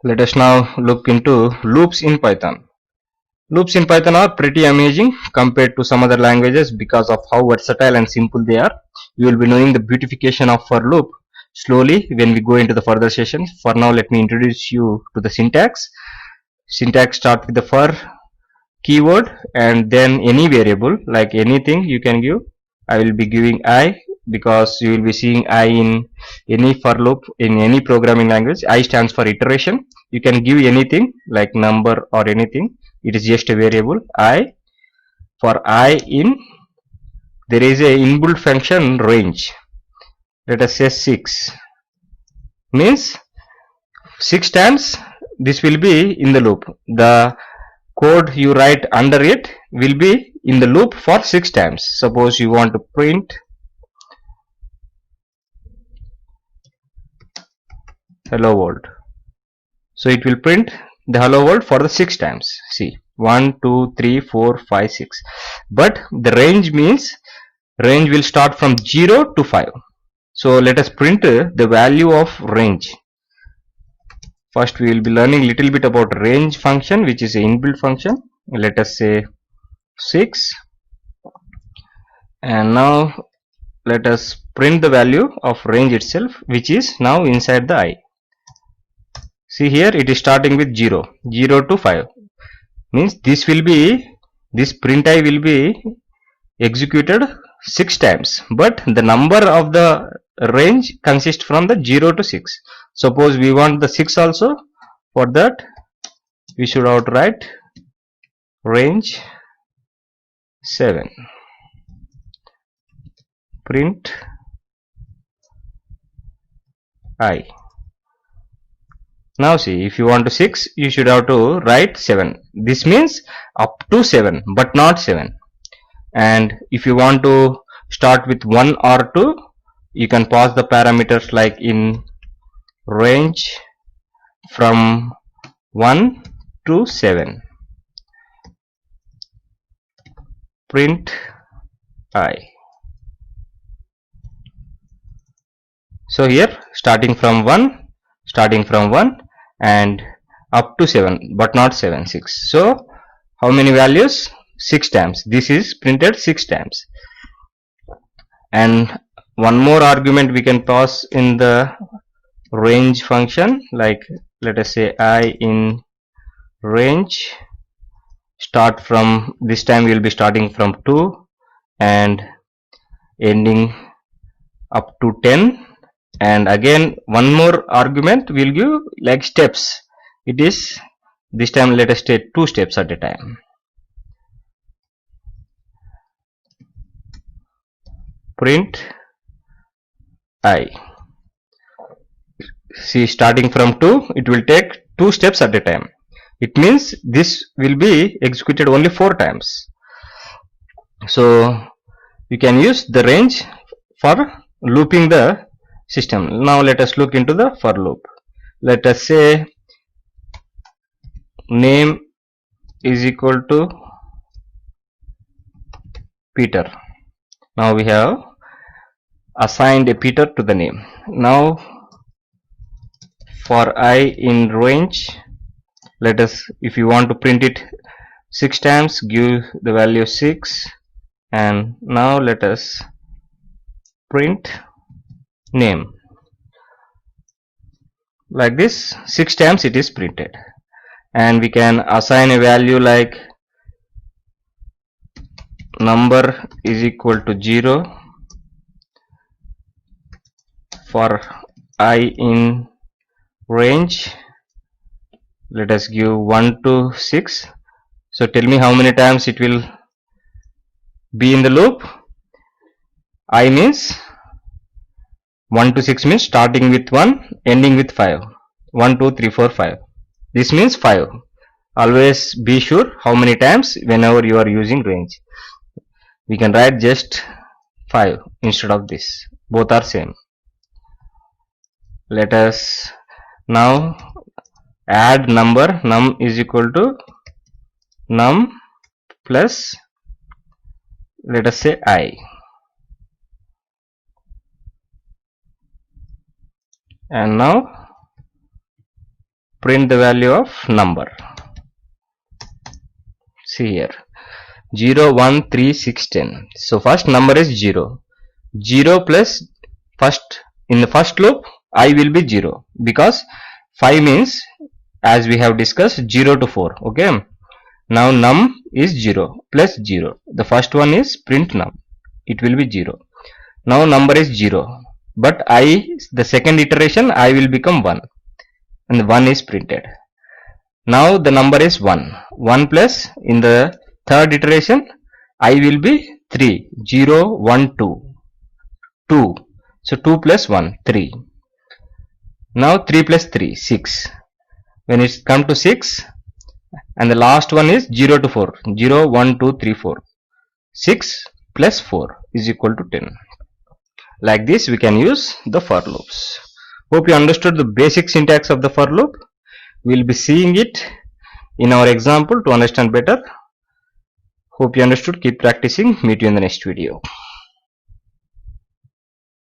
Let us now look into loops in Python. Loops in Python are pretty amazing compared to some other languages because of how versatile and simple they are. You will be knowing the beautification of for loop slowly when we go into the further sessions. For now, let me introduce you to the syntax. Syntax start with the for keyword and then any variable, like anything you can give. I will be giving I because you will be seeing I in any for loop in any programming language. I stands for iteration. You can give anything like number or anything. It is just a variable I. For I in, there is a inbuilt function range. Let us say 6 means 6 times this will be in the loop. The code you write under it will be in the loop for 6 times. Suppose you want to print hello world, so it will print the hello world for the 6 times. See, 1 2 3 4 5 6, but the range means range will start from 0 to 5. So let us print the value of range. First we will be learning little bit about range function, which is an inbuilt function. Let us say 6, and now let us print the value of range itself, which is now inside the I. See here, it is starting with 0 to 5, means this print I will be executed 6 times, but the number of the range consists from the 0 to 6. Suppose we want the 6 also. For that we should outright range 7, print I. Now see, if you want to 6, you should have to write 7. This means up to 7 but not 7. And if you want to start with 1 or 2, you can pass the parameters like in range from 1 to 7, print I. So here starting from 1 and up to 7 but not 7 6. So how many values? 6 times. This is printed 6 times. And one more argument we can pass in the range function, like let us say I in range start from, this time we will be starting from 2 and ending up to 10. And again one more argument will give like steps. It is this time let us take 2 steps at a time. Print I. See, starting from 2, it will take 2 steps at a time. It means this will be executed only 4 times. So you can use the range for looping the system. Now let us look into the for loop. Let us say name is equal to Peter. Now we have assigned a Peter to the name. Now for I in range, let us, if you want to print it 6 times, give the value 6, and now let us print name. Like this 6 times it is printed, and we can assign a value like number is equal to 0 for I in range. Let us give 1 to 6. So tell me how many times it will be in the loop. I means 1 to 6 means starting with 1 ending with 5. 1 2 3 4 5. This means 5. Always be sure how many times whenever you are using range. We can write just 5 instead of this. Both are same. Let us now add number. Num is equal to num plus, let us say I. And now print the value of number. See here, 0, 1, 3, 6, 10. So first number is 0. 0 plus first, in the first loop I will be 0 because 5 means, as we have discussed, 0 to 4. Okay, now num is 0 plus 0. The first one is print num, it will be 0. Now number is 0, but the second iteration I will become 1 and 1 is printed. Now the number is 1. 1 plus, in the third iteration I will be 3. 0, 1, 2. 2. So 2 plus 1, 3. Now 3 plus 3, 6. When it comes to 6, and the last one is 0 to 4. 0, 1, 2, 3, 4. 6 plus 4 is equal to 10. Like this we can use the for loops. Hope you understood the basic syntax of the for loop. We will be seeing it in our example to understand better. Hope you understood. Keep practicing. Meet you in the next video.